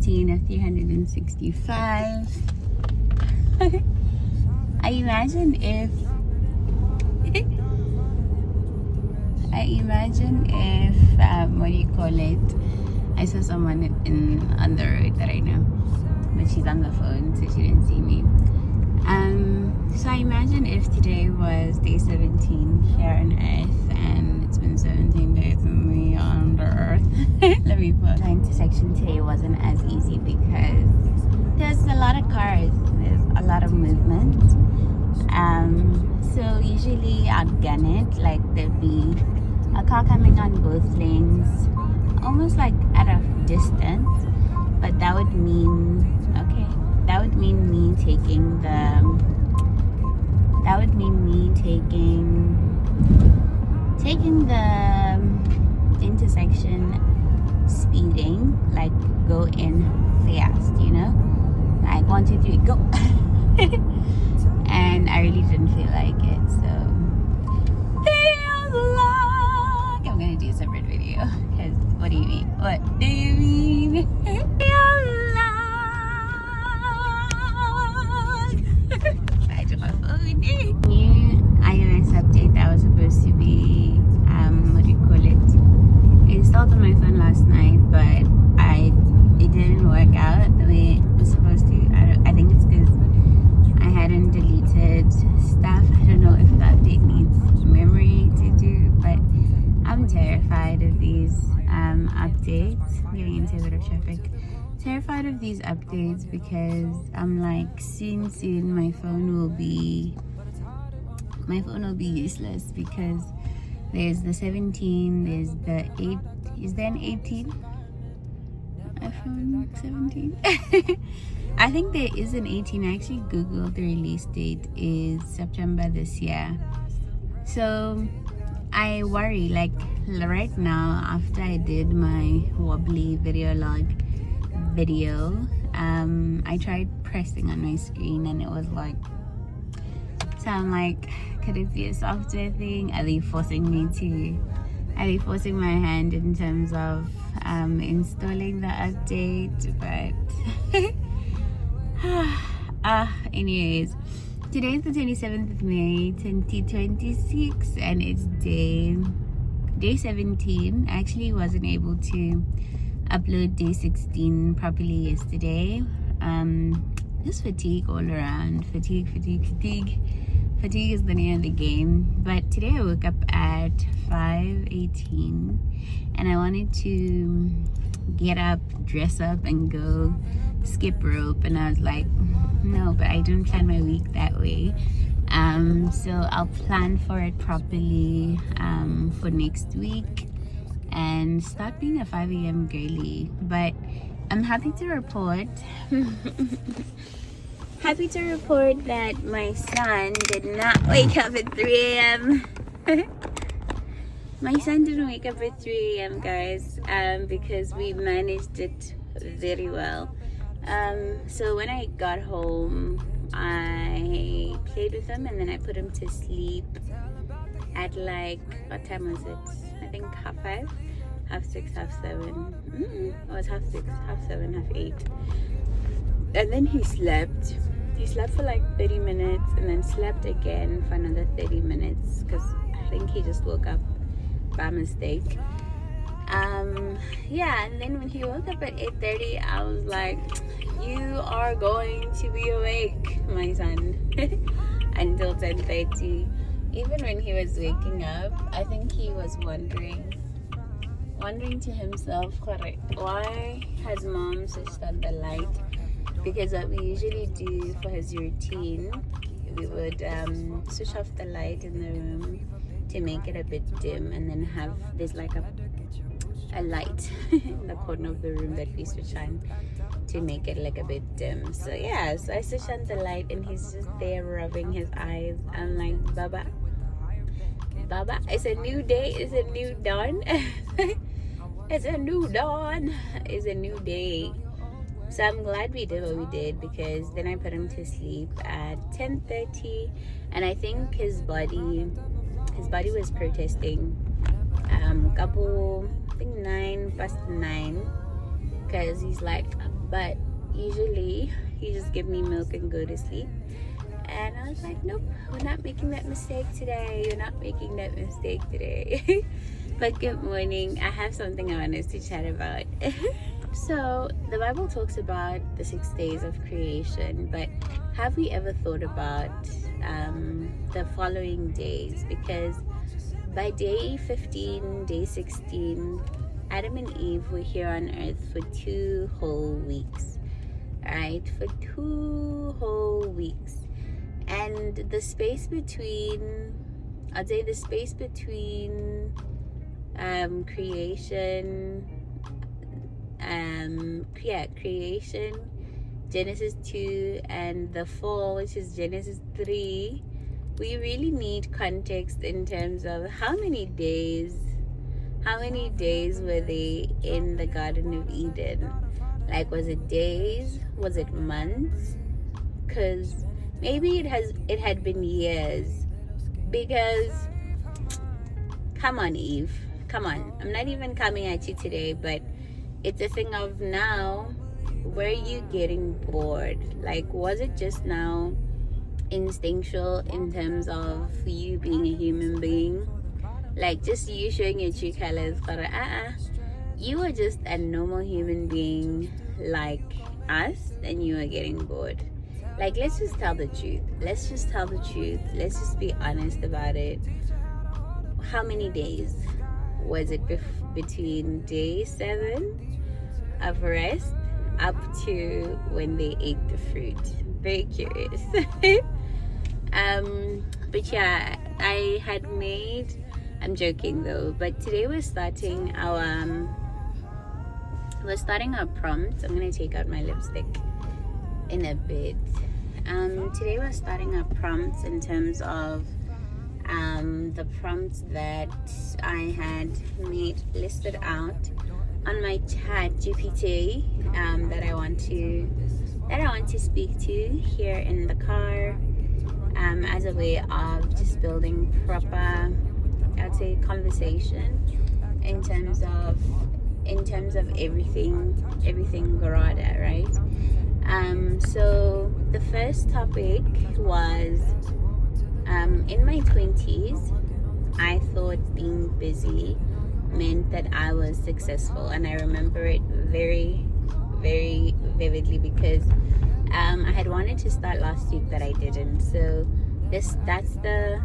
17 of 365. I imagine if what do you call it? I saw someone on the road that I know, but she's on the phone, so she didn't see me. So I imagine if today was day 17 here on Earth, and it's been 17 days only on the Earth. Let me put the intersection today wasn't as easy because there's a lot of cars, there's a lot of movement. So usually I'd gun it, like there'd be a car coming on both lanes, almost like at a distance, but that would mean me taking the intersection, speeding, like go in fast, like 1, 2, 3, go. And I really didn't feel like it, so feels like I'm gonna do a separate video. Because what do you mean? What do you mean? I do my phone. New iOS update that was supposed to be installed on my phone last night, but it didn't work out the way it was supposed to. I think it's because I hadn't deleted stuff. I don't know if the update needs memory to do, but I'm terrified of these updates. Getting into a bit of traffic. Terrified of these updates because I'm like, soon my phone will be useless, because there's the 17, there's the 8. Is there an 18? iPhone 17? I think there is an 18. I actually googled the release date is September this year. So I worry, like right now, after I did my wobbly video log video, I tried pressing on my screen and it was like, so I'm like, could it be a software thing? Are they forcing my hand in terms of installing the update? But anyways, today is the 27th of May 2026 and it's day 17. I actually wasn't able to upload day 16 properly yesterday. Just fatigue all around. Fatigue is the name of the game. But today I woke up at 5:18 and I wanted to get up, dress up and go skip rope, and I was like, no, but I don't plan my week that way. So I'll plan for it properly for next week and start being a 5 a.m. girly. But I'm happy to report that my son did not wake up at 3 a.m. My son didn't wake up at 3 a.m. guys, because we managed it very well. So when I got home, I played with him and then I put him to sleep at like, what time was it? I think 5:30, 6:30, 7:30. It was 6:30, 7:30, 8:30. And then he slept for like 30 minutes and then slept again for another 30 minutes because I think he just woke up by mistake. Yeah, and then when he woke up at 8:30, I was like, you are going to be awake, my son, until 10:30. Even when he was waking up, I think he was wondering to himself, why has mom switched on the light? Because what we usually do for his routine, we would switch off the light in the room to make it a bit dim, and then there's like a light in the corner of the room that we switch on to make it like a bit dim. So yeah, so I switch on the light and he's just there rubbing his eyes. I'm like, Baba, it's a new day, it's a new dawn. It's a new dawn, it's a new day. So I'm glad we did what we did, because then I put him to sleep at 10:30, and I think his body was protesting couple, I think 9 past 9, because he's like, but usually he just give me milk and go to sleep. And I was like, nope, we're not making that mistake today. You're not making that mistake today. But good morning. I have something I want us to chat about. So the Bible talks about the 6 days of creation, but have we ever thought about the following days? Because by day 15, day 16, Adam and Eve were here on earth for 2 whole weeks. Right? For 2 whole weeks. And the space between, I'd say the space between creation, Genesis 2, and the fall, which is Genesis 3, we really need context in terms of how many days were they in the Garden of Eden? Like, was it days? Was it months? Because maybe it had been years. Because come on, Eve, come on. I'm not even coming at you today, but it's a thing of now, were you getting bored? Like, was it just now instinctual in terms of you being a human being? Like, just you showing your true colors. You were just a normal human being like us, and you were getting bored. Like, let's just tell the truth. Let's just be honest about it. How many days was it between day 7 of rest up to when they ate the fruit? Very curious. But yeah, I'm joking though, but today we're starting our prompts. I'm gonna take out my lipstick in a bit. Today we're starting our prompts in terms of the prompts that I had listed out on my chat GPT that I want to speak to here in the car, as a way of just building proper, I'd say, conversation in terms of everything Gorata, right? So the first topic was, in my 20s, I thought being busy meant that I was successful, and I remember it very, very vividly because I had wanted to start last week, but I didn't. So that's the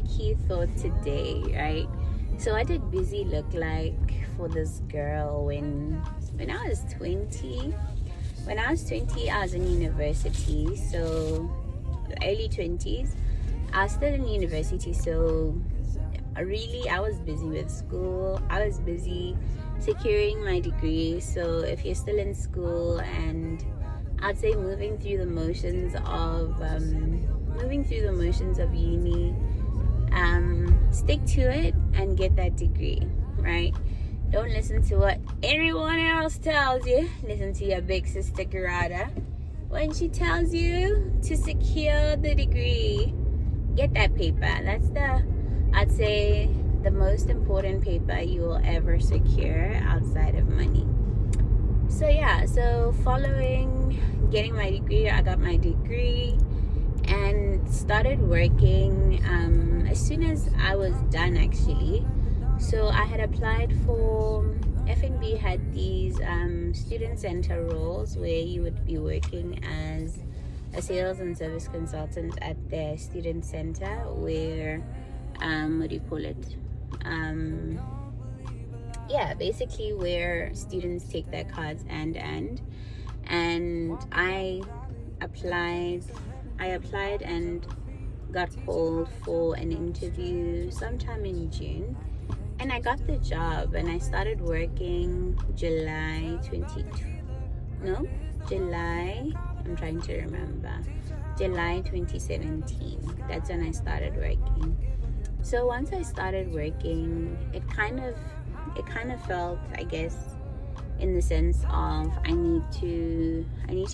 key thought today, right? So what did busy look like for this girl when I was 20? When I was 20, I was in university, so early 20s. I was still in university, so really I was busy with school. I was busy securing my degree. So if you're still in school, and I'd say moving through the motions of uni, stick to it and get that degree, right? Don't listen to what everyone else tells you. Listen to your big sister Gorata. When she tells you to secure the degree, get that paper. That's I'd say, the most important paper you will ever secure outside of money. So yeah, so following getting my degree, I got my degree and started working as soon as I was done, actually. So I had applied for, FNB had these student center roles where you would be working as a sales and service consultant at their student center, where basically where students take their cards and I applied and got called for an interview sometime in June, and I got the job, and I started working July 2017. That's when I started working. So once I started working, it kind of felt, I guess, in the sense of I need to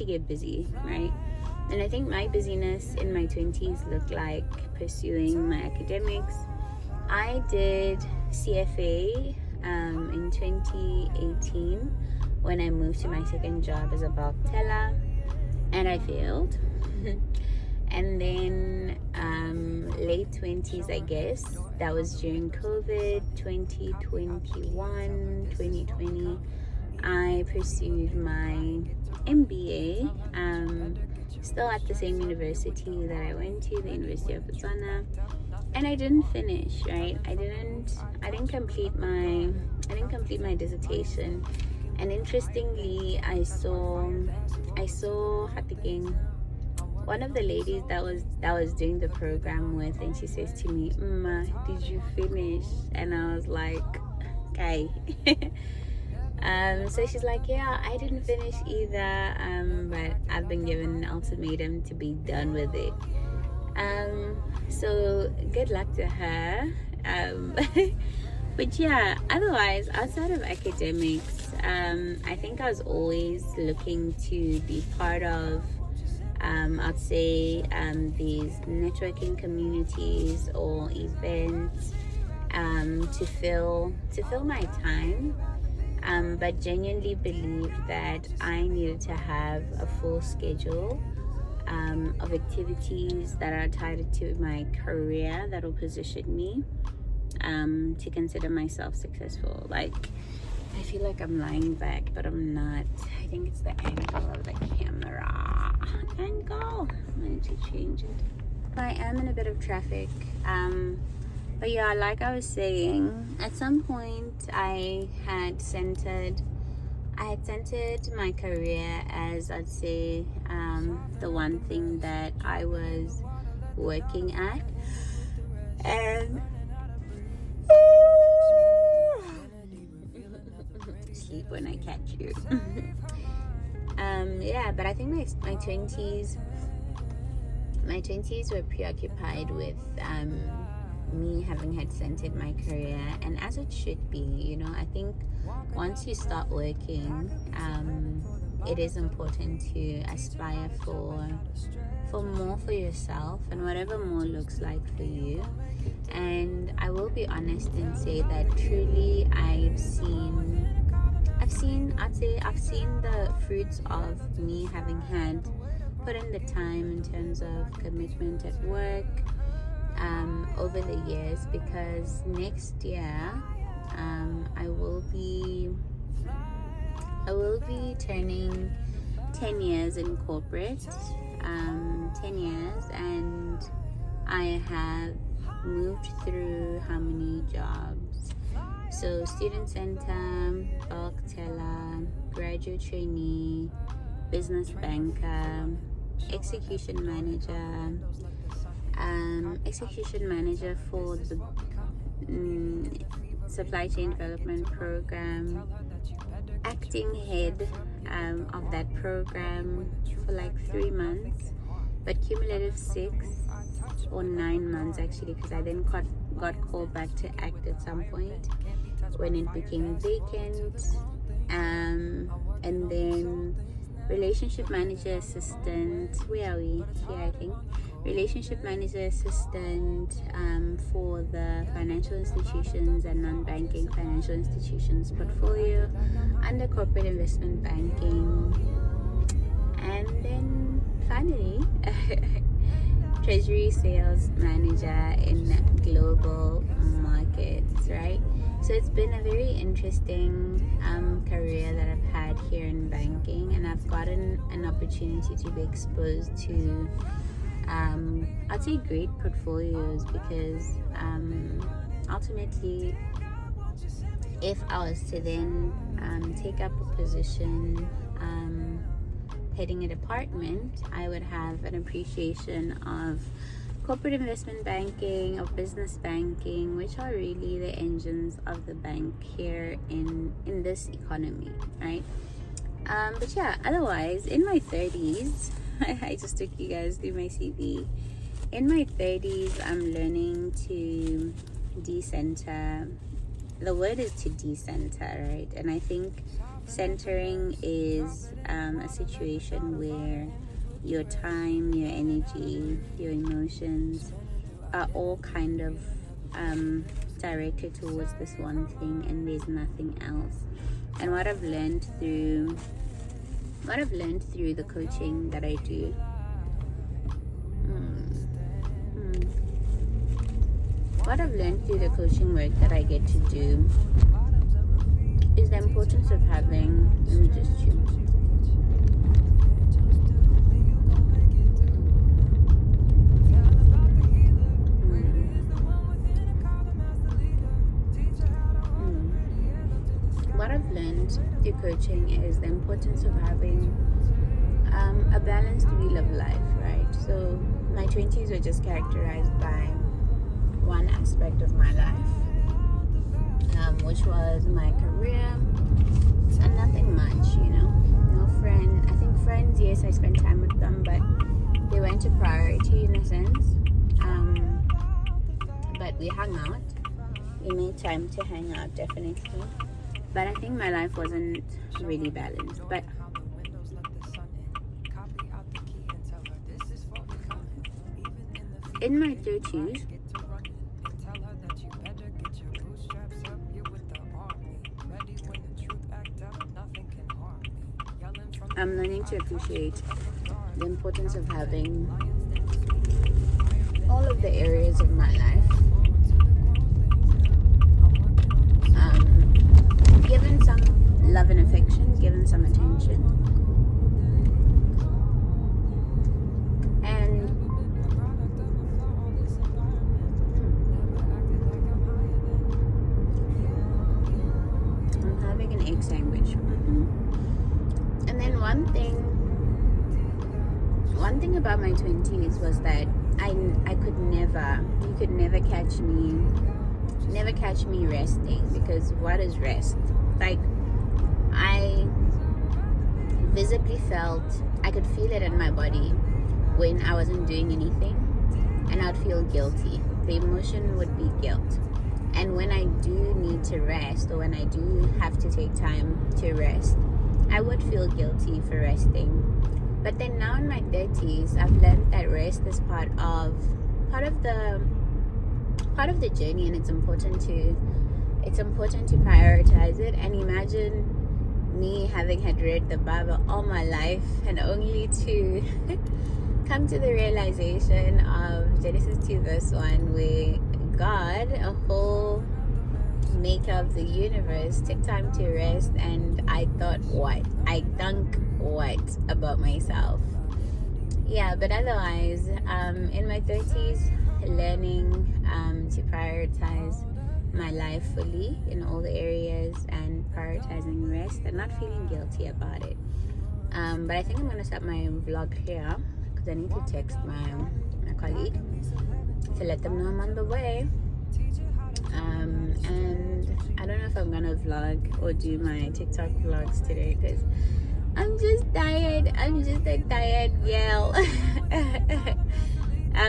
get busy, right? And I think my busyness in my 20s looked like pursuing my academics. I did CFA in 2018 when I moved to my second job as a bulk teller, and I failed. And then late 20s, I guess, that was during COVID, 2021, 2020, I pursued my MBA, still at the same university that I went to, the University of Botswana, and I didn't finish, right? I didn't complete my dissertation. And interestingly, I saw Hatiking, one of the ladies that was doing the program with, and she says to me, did you finish? And I was like, okay. So she's like, yeah, I didn't finish either, but I've been given an ultimatum to be done with it. So good luck to her. But yeah, otherwise, outside of academics, I think I was always looking to be part of, I'd say, these networking communities or events, to fill my time. But genuinely believed that I needed to have a full schedule of activities that are tied to my career that will position me to consider myself successful. Like, I feel like I'm lying back, but I'm not. I think it's the angle of the camera. Angle. I'm going to change it. I am in a bit of traffic. But yeah, like I was saying, at some point I had centered my career as, I'd say, the one thing that I was working at. And sleep when I catch you. Yeah, but I think my 20s were preoccupied with me having had centered my career, and as it should be, you know. I think once you start working, it is important to aspire for more for yourself, and whatever more looks like for you. And I will be honest and say that truly I've seen the fruits of me having had put in the time in terms of commitment at work over the years, because next year I will be turning 10 years in corporate, 10 years, and I have moved through how many jobs? So student center, bulk teller, graduate trainee, business banker, execution manager for the supply chain development program, acting head of that program for like 3 months, but cumulative 6 or 9 months actually, because I then got called back to act at some point when it became vacant. And then relationship manager assistant, where are we? Here, I think. Relationship manager assistant for the financial institutions and non-banking financial institutions portfolio under corporate investment banking. And then finally, treasury sales manager in global markets, right? So it's been a very interesting career that I've had here in banking, and I've gotten an opportunity to be exposed to I'd say great portfolios, because ultimately, if I was to then take up a position heading a department, I would have an appreciation of corporate investment banking, of business banking, which are really the engines of the bank here in this economy, right? But yeah, otherwise, in my 30s, I just took you guys through my CV. In my 30s, I'm learning to decenter. The word is to decenter, right? And I think centering is a situation where your time, your energy, your emotions are all kind of directed towards this one thing, and there's nothing else. and what I've learned through the coaching that I do. What I've learned through the coaching work that I get to do is the importance of having, let me just chew. What I've learned through coaching is the importance of having a balanced wheel of life, right? So my 20s were just characterized by one aspect of my life, which was my career, and nothing much, no friend. I think friends, yes, I spent time with them, but they weren't a priority in a sense. But we hung out. We made time to hang out, definitely. But I think my life wasn't really balanced. But in my 30s, I'm learning to appreciate the importance of having all of the areas of my life given some love and affection, given some attention, and I'm having an egg sandwich. And then one thing about my 20s was that you could never catch me resting, because what is rest? Like, I visibly I could feel it in my body when I wasn't doing anything, and I'd feel guilty. The emotion would be guilt. And when I do need to rest, or when I do have to take time to rest, I would feel guilty for resting. But then now in my 30s, I've learned that rest is part of the journey, and it's important to prioritize it. And imagine me having had read the Bible all my life and only to come to the realization of Genesis 2 verse 1, where God, a whole maker of the universe, took time to rest, and I thought, what about myself? Yeah, but otherwise, in my 30s, learning to prioritize my life fully in all the areas, and prioritizing rest and not feeling guilty about it. But I think I'm going to stop my vlog here, because I need to text my colleague to let them know I'm on the way. And I don't know if I'm going to vlog or do my TikTok vlogs today, because I'm just tired. I'm just a tired girl.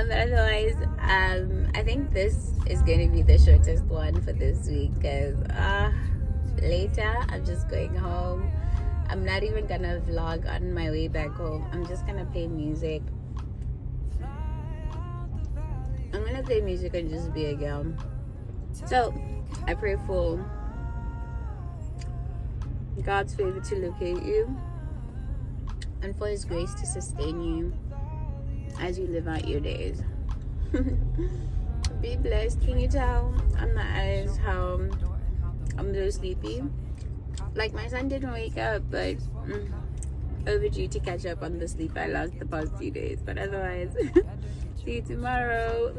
But otherwise, I think this is going to be the shortest one for this week, because later I'm just going home. I'm not even going to vlog on my way back home. I'm just going to play music. I'm going to play music and just be a girl. So, I pray for God's favor to locate you, and for His grace to sustain you as you live out your days. Be blessed. Can you tell on my eyes how I'm so sleepy? Like, my son didn't wake up, but overdue to catch up on the sleep I lost the past few days. But otherwise, see you tomorrow.